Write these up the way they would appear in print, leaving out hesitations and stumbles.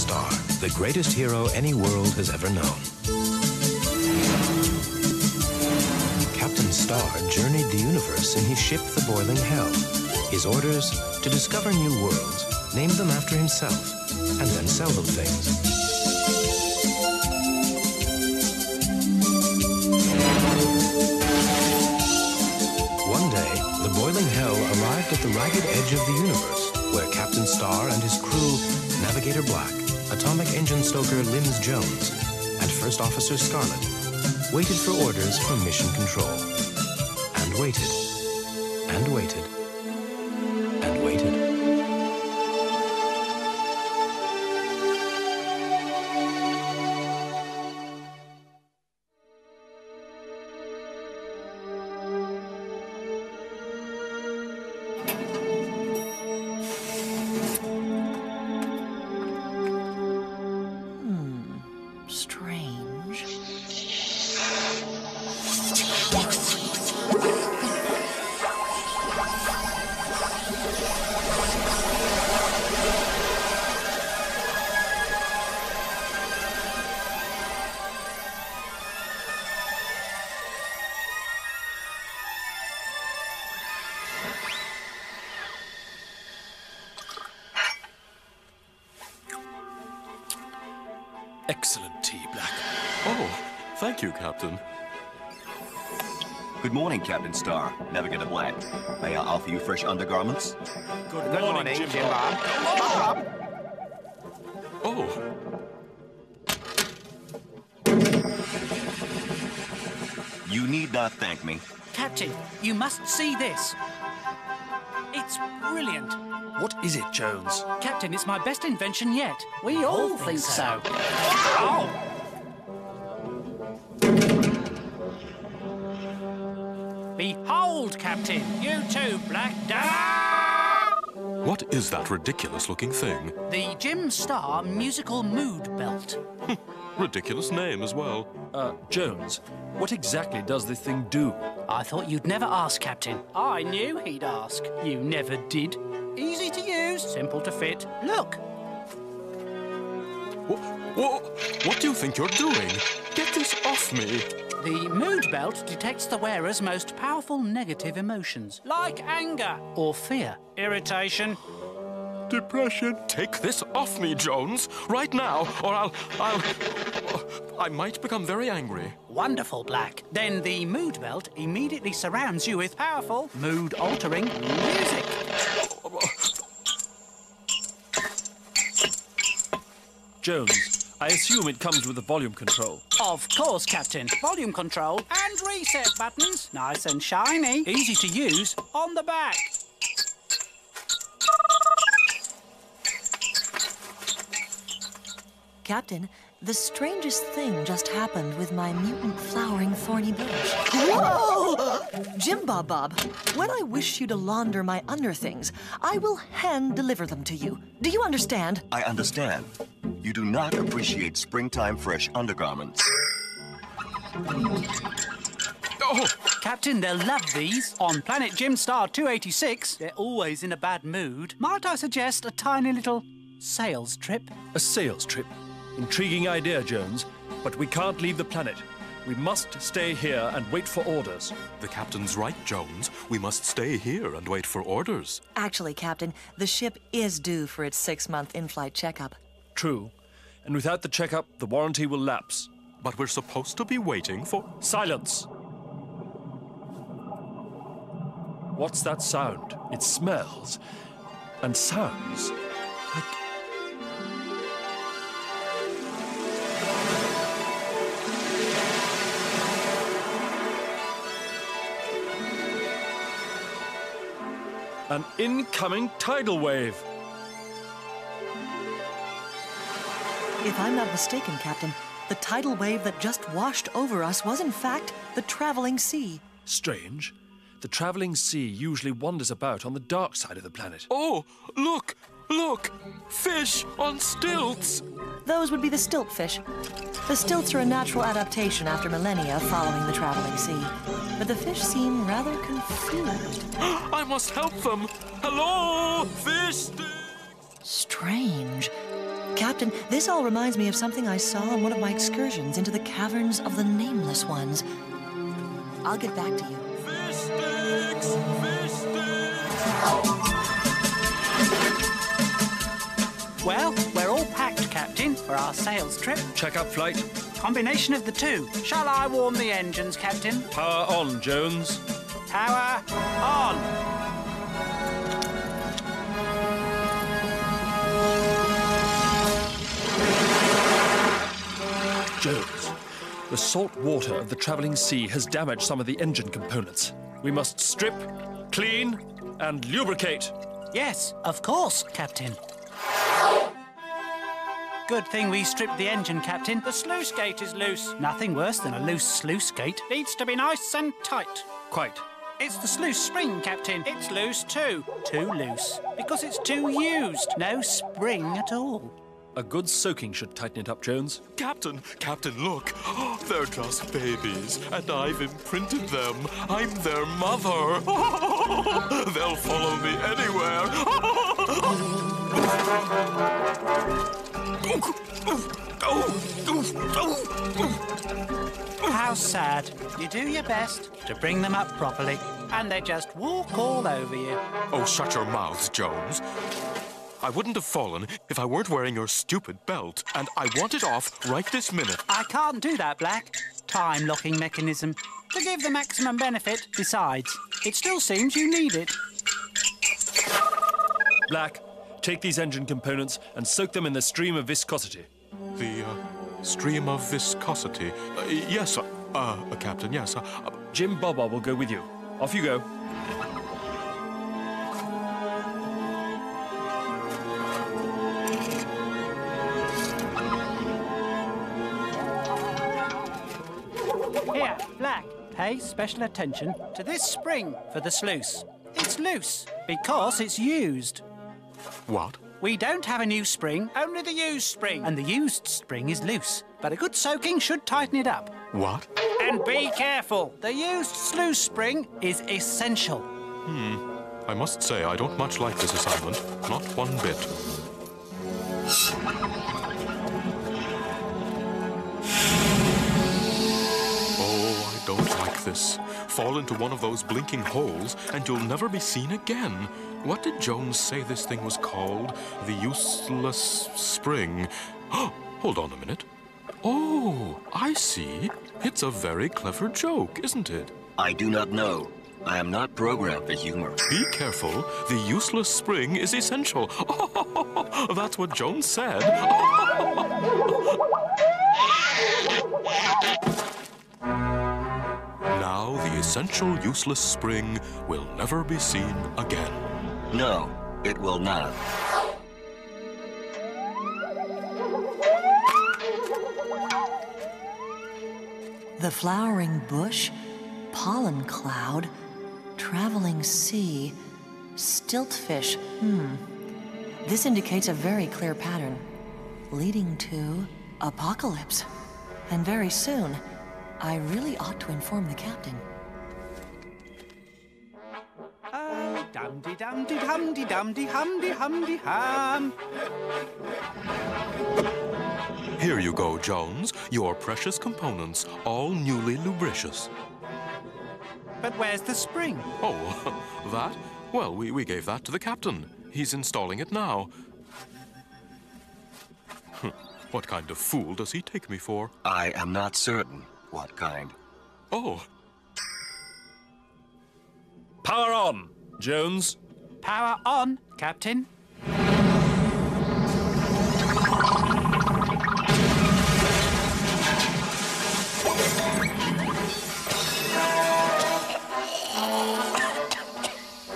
Star, the greatest hero any world has ever known. Captain Star journeyed the universe in his ship, the Boiling Hell. His orders, to discover new worlds, name them after himself, and then sell them things. One day, the Boiling Hell arrived at the ragged edge of the universe, where Captain Star and his crew, Navigator Black, Atomic Engine Stoker Linz Jones, and First Officer Scarlet, waited for orders from Mission Control. And waited, and waited, and waited. Strange. Excellent tea, Black. Oh, thank you, Captain. Good morning, Captain Star. Navigator Black. May I offer you fresh undergarments? Good morning, Jim Bob. Oh. You need not thank me. Captain, you must see this. It's brilliant. What is it, Jones? Captain, it's my best invention yet. We all think so. Ow! Behold, Captain, you too, Black. What is that ridiculous-looking thing? The Jim Star musical mood belt. Ridiculous name as well. Jones, what exactly does this thing do? I thought you'd never ask, Captain. I knew he'd ask. You never did. Easy to use, simple to fit. Look. What do you think you're doing? Get this off me. The mood belt detects the wearer's most powerful negative emotions, like anger or fear, irritation, depression. Take this off me, Jones, right now, or I might become very angry. Wonderful, Black. Then the mood belt immediately surrounds you with powerful, mood-altering music. Jones, I assume it comes with a volume control. Of course, Captain. Volume control and reset buttons. Nice and shiny. Easy to use on the back. Captain, the strangest thing just happened with my mutant flowering thorny bush. Whoa! Jim Bob Bob, when I wish you to launder my underthings, I will hand-deliver them to you. Do you understand? I understand. You do not appreciate springtime fresh undergarments. Oh, Captain, they'll love these. On planet Jim Star 286, they're always in a bad mood. Might I suggest a tiny little sales trip? A sales trip? Intriguing idea, Jones. But we can't leave the planet. We must stay here and wait for orders. The captain's right, Jones. We must stay here and wait for orders. Actually, Captain, the ship is due for its 6-month in-flight checkup. True. And without the checkup, the warranty will lapse. But we're supposed to be waiting for... Silence! What's that sound? It smells and sounds like... an incoming tidal wave. If I'm not mistaken, Captain, the tidal wave that just washed over us was, in fact, the traveling sea. Strange. The traveling sea usually wanders about on the dark side of the planet. Oh, look! Look! Fish on stilts! Those would be the stiltfish. The stilts are a natural adaptation after millennia following the traveling sea. But the fish seem rather confused. I must help them! Hello, fish sticks! Strange. Captain, this all reminds me of something I saw on one of my excursions into the caverns of the Nameless Ones. I'll get back to you. Fish sticks! Fish sticks! Well, we're all packed, Captain, for our sales trip. Check up flight. Combination of the two. Shall I warm the engines, Captain? Power on, Jones. Power on! Jones, the salt water of the travelling sea has damaged some of the engine components. We must strip, clean, and lubricate. Yes, of course, Captain. Good thing we stripped the engine, Captain. The sluice gate is loose. Nothing worse than a loose sluice gate. Needs to be nice and tight. Quite. It's the sluice spring, Captain. It's loose too. Too loose. Because it's too used. No spring at all. A good soaking should tighten it up, Jones. Captain, look. They're just babies, and I've imprinted them. I'm their mother. They'll follow me anywhere. How sad. You do your best to bring them up properly, and they just walk all over you. Oh, shut your mouths, Jones. I wouldn't have fallen if I weren't wearing your stupid belt, and I want it off right this minute. I can't do that, Black. Time-locking mechanism. To give the maximum benefit, besides, it still seems you need it. Black, take these engine components and soak them in the stream of viscosity. The stream of viscosity. Yes, Captain, yes. Jim Bob will go with you. Off you go. Here, Black, pay special attention to this spring for the sluice. It's loose because it's used. What? We don't have a new spring, only the used spring. And the used spring is loose, but a good soaking should tighten it up. What? And be careful. The used sluice spring is essential. I must say I don't much like this assignment. Not one bit. Oh, I don't like this. Fall into one of those blinking holes and you'll never be seen again. What did Jones say this thing was called? The useless spring. Hold on a minute. Oh, I see. It's a very clever joke, isn't it? I do not know. I am not programmed for humor. Be careful. The useless spring is essential. That's what Jones said. Now the essential useless spring will never be seen again. No, it will not. The flowering bush, pollen cloud, traveling sea, stiltfish. This indicates a very clear pattern, leading to apocalypse. And very soon, I really ought to inform the captain. Oh, dum-de-dum-de-hum-de-hum-de-hum-de-hum. Here you go, Jones. Your precious components, all newly lubricious. But where's the spring? Oh, that? Well, we gave that to the captain. He's installing it now. What kind of fool does he take me for? I am not certain what kind. Oh. Power on, Jones. Power on, Captain.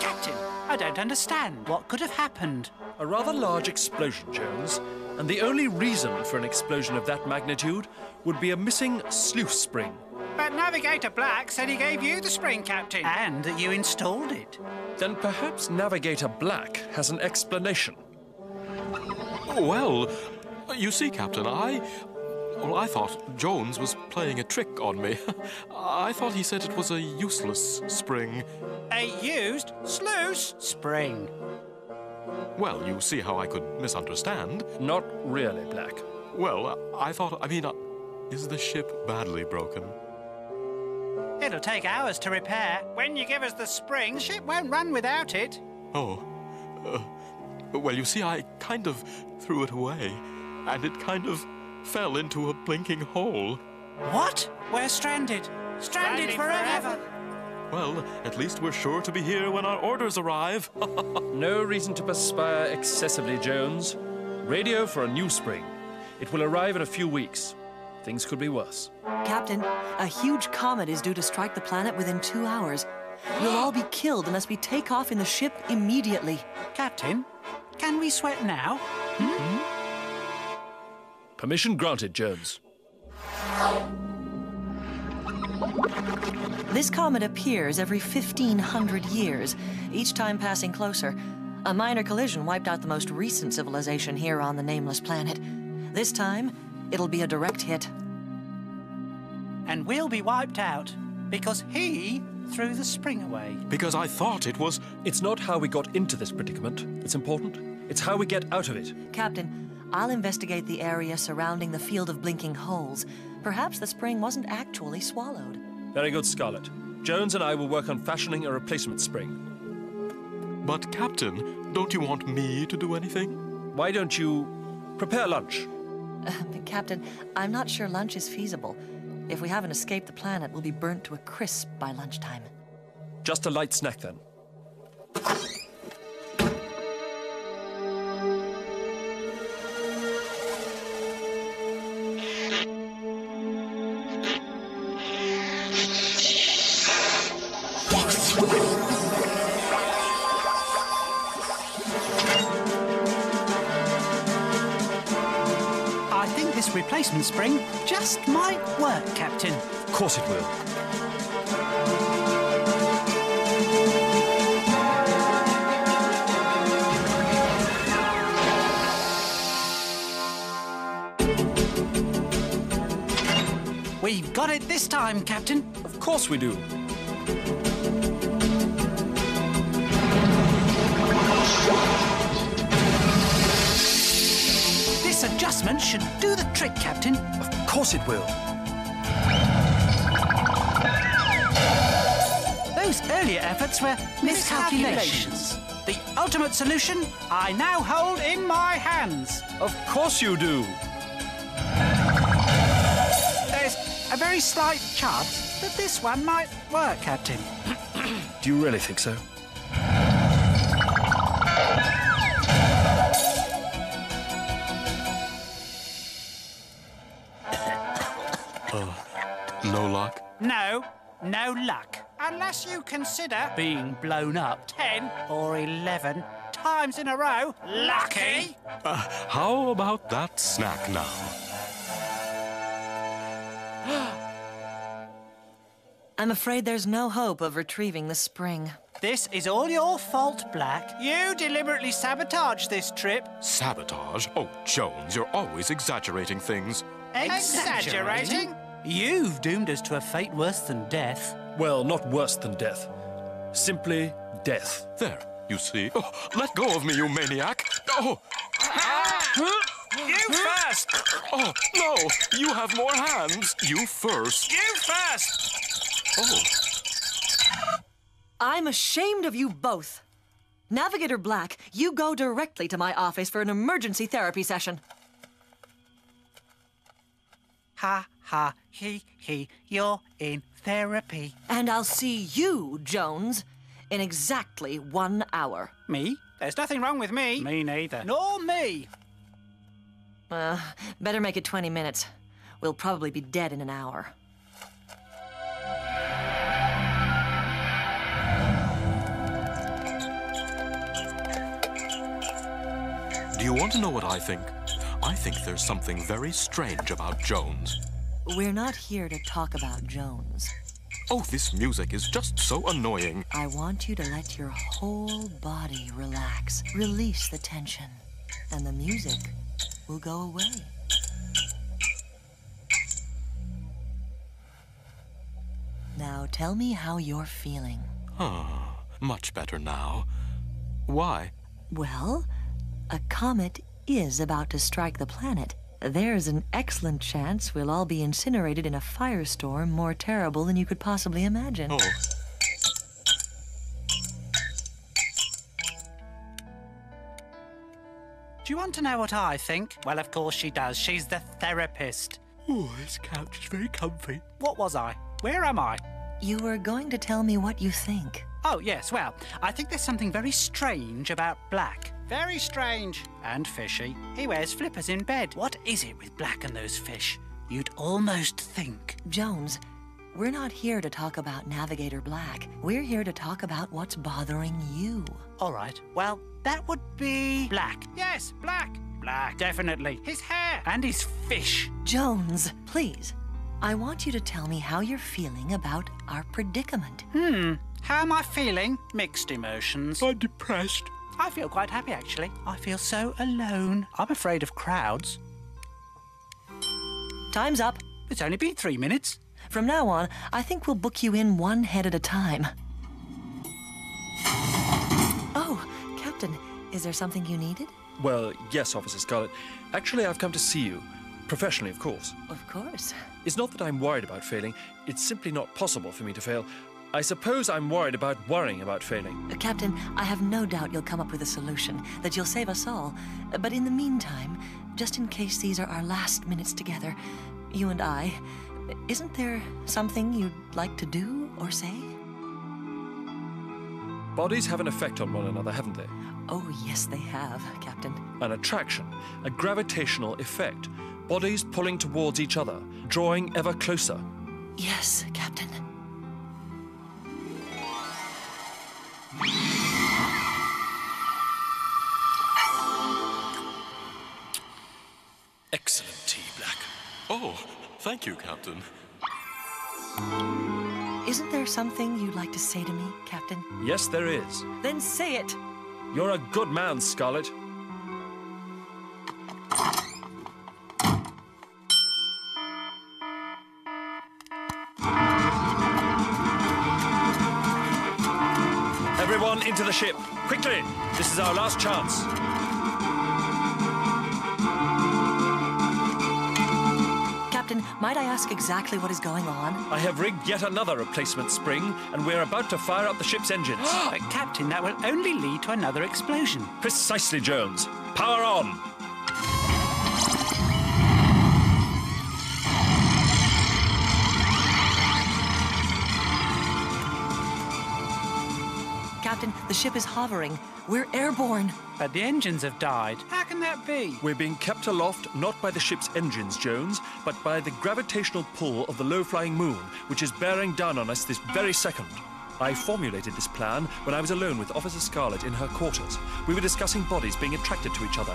Captain, I don't understand. What could have happened? A rather large explosion, Jones. And the only reason for an explosion of that magnitude would be a missing sluice spring. But Navigator Black said he gave you the spring, Captain. And that you installed it. Then perhaps Navigator Black has an explanation. Well, you see, Captain, I thought Jones was playing a trick on me. I thought he said it was a useless spring. A used sluice spring. Well, you see how I could misunderstand. Not really, Black. Well, is the ship badly broken? It'll take hours to repair. When you give us the spring, the ship won't run without it. Oh. Well, you see, I kind of threw it away, and it kind of fell into a blinking hole. What? We're stranded. Stranded forever. Well, at least we're sure to be here when our orders arrive. No reason to perspire excessively, Jones. Radio for a new spring. It will arrive in a few weeks. Things could be worse. Captain, a huge comet is due to strike the planet within 2 hours. We'll all be killed unless we take off in the ship immediately. Captain, can we sweat now? Permission granted, Jones. This comet appears every 1,500 years, each time passing closer. A minor collision wiped out the most recent civilization here on the nameless planet. This time, it'll be a direct hit. And we'll be wiped out because he threw the spring away. Because I thought it was... It's not how we got into this predicament that's important. It's how we get out of it. Captain, I'll investigate the area surrounding the field of blinking holes. Perhaps the spring wasn't actually swallowed. Very good, Scarlet. Jones and I will work on fashioning a replacement spring. But, Captain, don't you want me to do anything? Why don't you prepare lunch? Captain, I'm not sure lunch is feasible. If we haven't escaped the planet, we'll be burnt to a crisp by lunchtime. Just a light snack, then. This replacement spring just might work, Captain. Of course it will. We've got it this time, Captain. Of course we do. This adjustment should do the trick, Captain. Of course it will. Those earlier efforts were miscalculations. The ultimate solution I now hold in my hands. Of course you do. There's a very slight chance that this one might work, Captain. Do you really think so? No luck? No luck. Unless you consider being blown up 10 or 11 times in a row lucky. How about that snack now? I'm afraid there's no hope of retrieving the spring. This is all your fault, Black. You deliberately sabotaged this trip. Sabotage? Oh, Jones, you're always exaggerating things. Exaggerating? You've doomed us to a fate worse than death. Well, not worse than death. Simply death. There, you see. Oh, let go of me, you maniac. Oh! You first! Oh, no! You have more hands. You first. You first! Oh. I'm ashamed of you both. Navigator Black, you go directly to my office for an emergency therapy session. Ha, ha, he, you're in therapy. And I'll see you, Jones, in exactly 1 hour. Me? There's nothing wrong with me. Me neither. Nor me. Better make it 20 minutes. We'll probably be dead in an hour. Do you want to know what I think? I think there's something very strange about Jones. We're not here to talk about Jones. Oh, this music is just so annoying. I want you to let your whole body relax. Release the tension. And the music will go away. Now tell me how you're feeling. Much better now. Why? Well, a comet is about to strike the planet. There's an excellent chance we'll all be incinerated in a firestorm more terrible than you could possibly imagine. Oh. Do you want to know what I think? Well, of course she does. She's the therapist. Oh, this couch is very comfy. What was I? Where am I? You were going to tell me what you think. Oh, yes, well, I think there's something very strange about Black. Very strange. And fishy. He wears flippers in bed. What is it with Black and those fish? You'd almost think. Jones, we're not here to talk about Navigator Black. We're here to talk about what's bothering you. All right, well, that would be Black. Yes, Black. Black, definitely. His hair and his fish. Jones, please. I want you to tell me how you're feeling about our predicament. How am I feeling? Mixed emotions. I'm depressed. I feel quite happy, actually. I feel so alone. I'm afraid of crowds. Time's up. It's only been 3 minutes. From now on, I think we'll book you in one head at a time. Oh, Captain, is there something you needed? Well, yes, Officer Scarlet. Actually, I've come to see you. Professionally, of course. Of course. It's not that I'm worried about failing. It's simply not possible for me to fail. I suppose I'm worried about worrying about failing. Captain, I have no doubt you'll come up with a solution, that you'll save us all. But in the meantime, just in case these are our last minutes together, you and I, isn't there something you'd like to do or say? Bodies have an effect on one another, haven't they? Oh, yes, they have, Captain. An attraction, a gravitational effect. Bodies pulling towards each other, drawing ever closer. Yes, Captain. Excellent tea, Black. Oh, thank you, Captain. Isn't there something you'd like to say to me, Captain? Yes, there is. Then say it. You're a good man, Scarlet. Everyone into the ship. Quickly! This is our last chance. Captain, might I ask exactly what is going on? I have rigged yet another replacement spring, and we're about to fire up the ship's engines. Captain, that will only lead to another explosion. Precisely, Jones. Power on! Captain, the ship is hovering. We're airborne. But the engines have died. How can that be? We're being kept aloft not by the ship's engines, Jones, but by the gravitational pull of the low-flying moon, which is bearing down on us this very second. I formulated this plan when I was alone with Officer Scarlet in her quarters. We were discussing bodies being attracted to each other.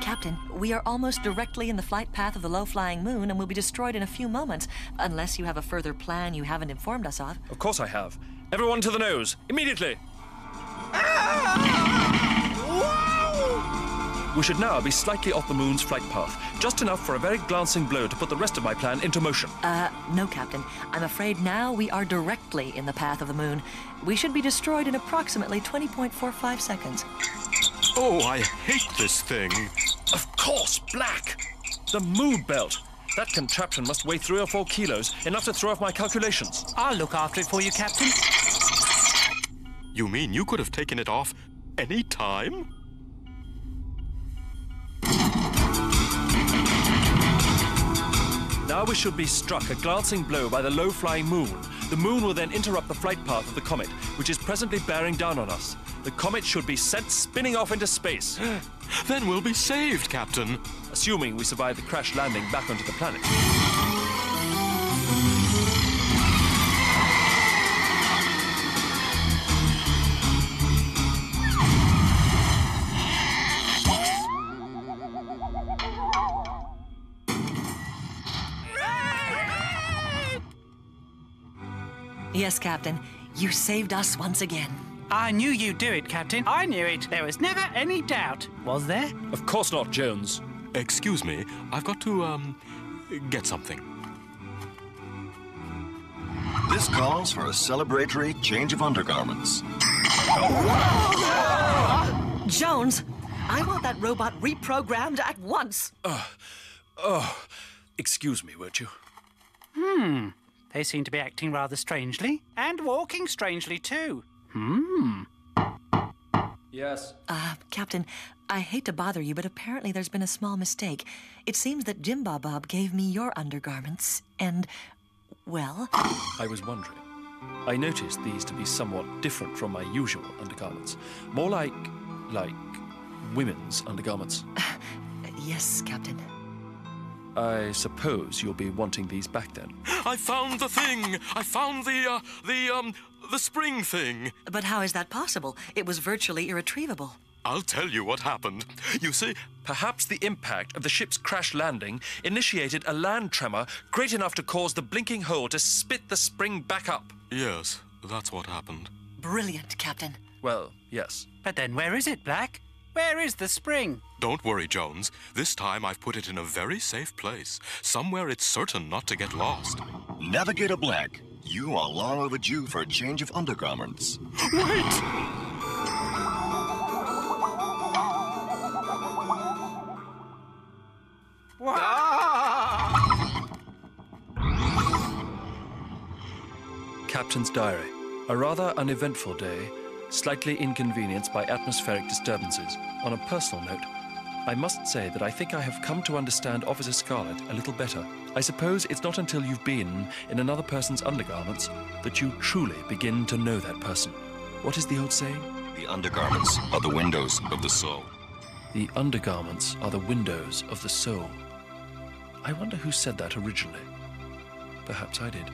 Captain, we are almost directly in the flight path of the low-flying moon and will be destroyed in a few moments, unless you have a further plan you haven't informed us of. Of course I have. Everyone to the nose, immediately! We should now be slightly off the moon's flight path, just enough for a very glancing blow to put the rest of my plan into motion. No, Captain. I'm afraid now we are directly in the path of the moon. We should be destroyed in approximately 20.45 seconds. Oh, I hate this thing. Of course, Black! The moon belt! That contraption must weigh 3 or 4 kilos, enough to throw off my calculations. I'll look after it for you, Captain. You mean you could have taken it off any time? Now we should be struck a glancing blow by the low-flying moon. The moon will then interrupt the flight path of the comet, which is presently bearing down on us. The comet should be sent spinning off into space. Then we'll be saved, Captain. Assuming we survive the crash landing back onto the planet. Yes, Captain. You saved us once again. I knew you'd do it, Captain. I knew it. There was never any doubt. Was there? Of course not, Jones. Excuse me, I've got to, get something. This calls for a celebratory change of undergarments. Jones, I want that robot reprogrammed at once. Excuse me, won't you? They seem to be acting rather strangely, and walking strangely too. Yes. Captain, I hate to bother you, but apparently there's been a small mistake. It seems that Jim Bob gave me your undergarments, and, well... I was wondering. I noticed these to be somewhat different from my usual undergarments. More like women's undergarments. Yes, Captain. I suppose you'll be wanting these back then. I found the thing! I found the spring thing! But how is that possible? It was virtually irretrievable. I'll tell you what happened. You see, Perhaps the impact of the ship's crash landing initiated a land tremor great enough to cause the blinking hole to spit the spring back up. yes, that's what happened. Brilliant, Captain. Well, yes. But then where is it, Black? Where is the spring? Don't worry, Jones. This time I've put it in a very safe place. Somewhere it's certain not to get lost. Navigator Black, you are long overdue for a change of undergarments. Wait! Captain's Diary. A rather uneventful day, slightly inconvenienced by atmospheric disturbances. On a personal note, I must say that I think I have come to understand Officer Scarlet a little better. I suppose it's not until you've been in another person's undergarments that you truly begin to know that person. What is the old saying? The undergarments are the windows of the soul. The undergarments are the windows of the soul. I wonder who said that originally. Perhaps I did.